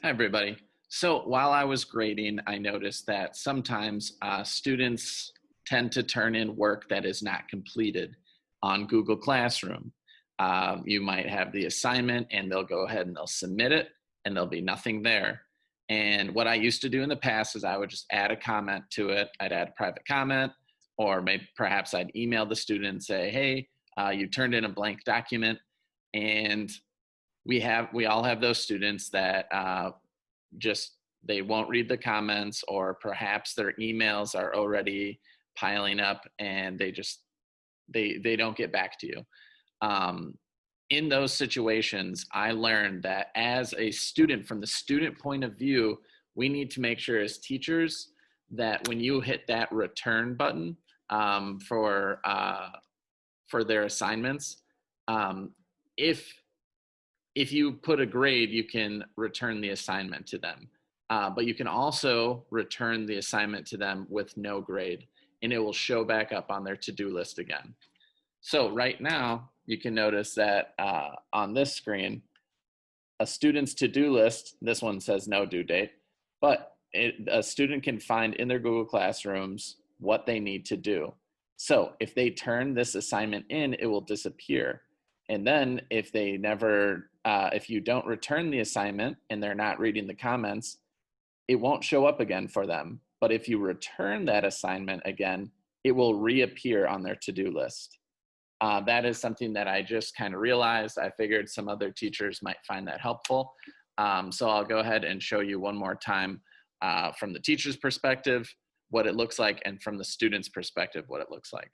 Hi, everybody. So while I was grading, I noticed that sometimes students tend to turn in work that is not completed on Google Classroom. You might have the assignment and they'll go ahead and they'll submit it and there'll be nothing there. And what I used to do in the past is I would just add a comment to it. I'd add a private comment, or maybe perhaps I'd email the student and say, hey, you turned in a blank document. And we all have those students that just they won't read the comments, or perhaps their emails are already piling up and they don't get back to you. In those situations, I learned that as a student, from the student point of view, we need to make sure as teachers that when you hit that return button for their assignments, if you put a grade, you can return the assignment to them. But you can also return the assignment to them with no grade, and it will show back up on their to-do list again. So right now, you can notice that on this screen, a student's to-do list, this one says no due date, but a student can find in their Google Classrooms what they need to do. So if they turn this assignment in, it will disappear. And then if you don't return the assignment and they're not reading the comments, it won't show up again for them. But if you return that assignment again, it will reappear on their to-do list. That is something that I just kind of realized. I figured some other teachers might find that helpful. So I'll go ahead and show you one more time from the teacher's perspective what it looks like, and from the student's perspective what it looks like.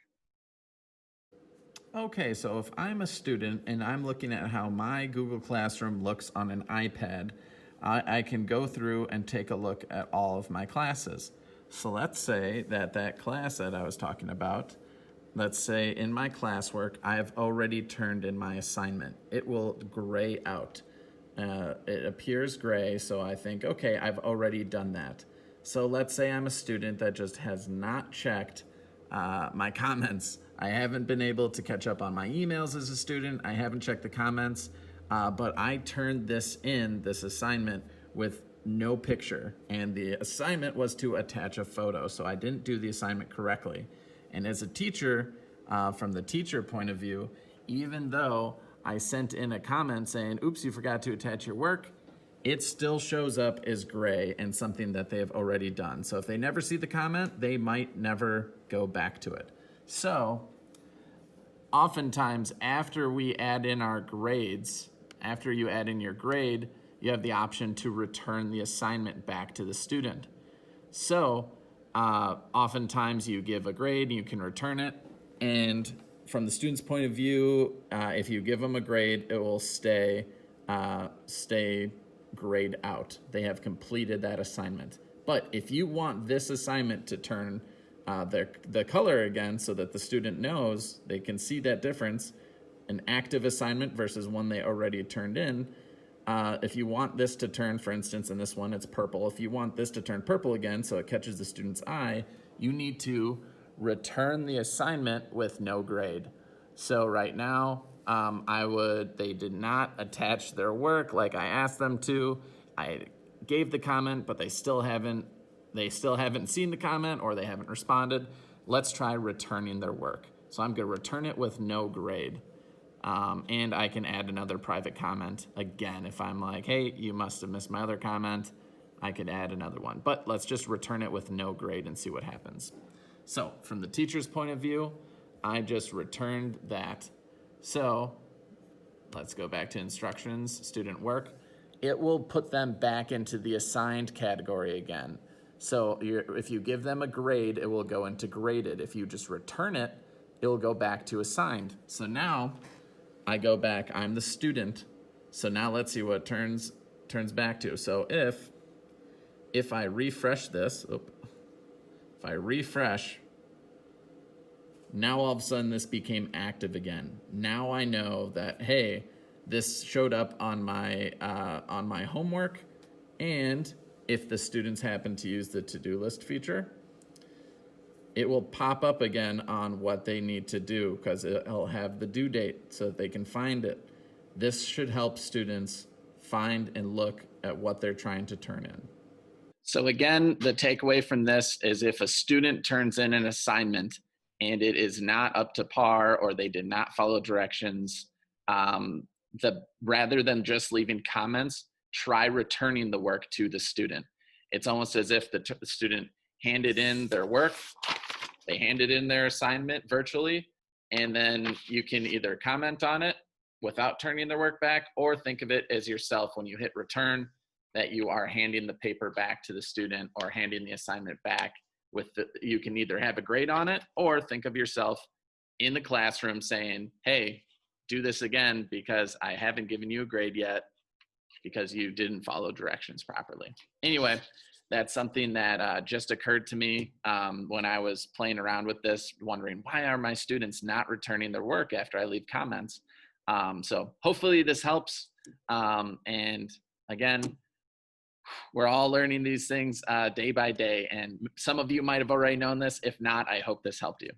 Okay, so if I'm a student and I'm looking at how my Google Classroom looks on an iPad, I can go through and take a look at all of my classes. So let's say that class that I was talking about, let's say in my classwork, I've already turned in my assignment. It will gray out. It appears gray, so I think, okay, I've already done that. So let's say I'm a student that just has not checked my comments. I haven't been able to catch up on my emails as a student. I haven't checked the comments, but I turned this assignment with no picture, and the assignment was to attach a photo, so I didn't do the assignment correctly. And as a teacher, from the teacher point of view, even though I sent in a comment saying, oops, you forgot to attach your work, it still shows up as gray and something that they have already done. So if they never see the comment, they might never go back to it. So oftentimes after we add in our grades, after you add in your grade, you have the option to return the assignment back to the student. So oftentimes you give a grade and you can return it. And from the student's point of view, if you give them a grade, it will stay grayed out. They have completed that assignment. But if you want this assignment to turn the color again so that the student knows, they can see that difference, an active assignment versus one they already turned in, if you want this to turn, for instance, in this one, it's purple. If you want this to turn purple again so it catches the student's eye, you need to return the assignment with no grade. So right now, they did not attach their work like I asked them to. I gave the comment, but they still haven't seen the comment, or they haven't responded. Let's try returning their work. So I'm gonna return it with no grade. And I can add another private comment. Again, if I'm like, hey, you must have missed my other comment, I could add another one. But let's just return it with no grade and see what happens. So from the teacher's point of view, I just returned that. So let's go back to instructions, student work. It will put them back into the assigned category again. So if you give them a grade, it will go into graded. If you just return it, it will go back to assigned. So now I go back, I'm the student. So now let's see what it turns back to. So if I refresh this, if I refresh, now all of a sudden this became active again. Now I know that, hey, this showed up on my homework, and if the students happen to use the to-do list feature, it will pop up again on what they need to do, because it'll have the due date so that they can find it. This should help students find and look at what they're trying to turn in. So again, the takeaway from this is if a student turns in an assignment and it is not up to par or they did not follow directions, rather than just leaving comments, try returning the work to the student. It's almost as if the student handed in their work, they handed in their assignment virtually, and then you can either comment on it without turning their work back, or think of it as yourself when you hit return, that you are handing the paper back to the student or handing the assignment back you can either have a grade on it or think of yourself in the classroom saying, hey, do this again because I haven't given you a grade yet because you didn't follow directions properly. Anyway, that's something that just occurred to me when I was playing around with this, wondering why are my students not returning their work after I leave comments? So hopefully this helps. And again, we're all learning these things day by day, and some of you might have already known this. If not, I hope this helped you.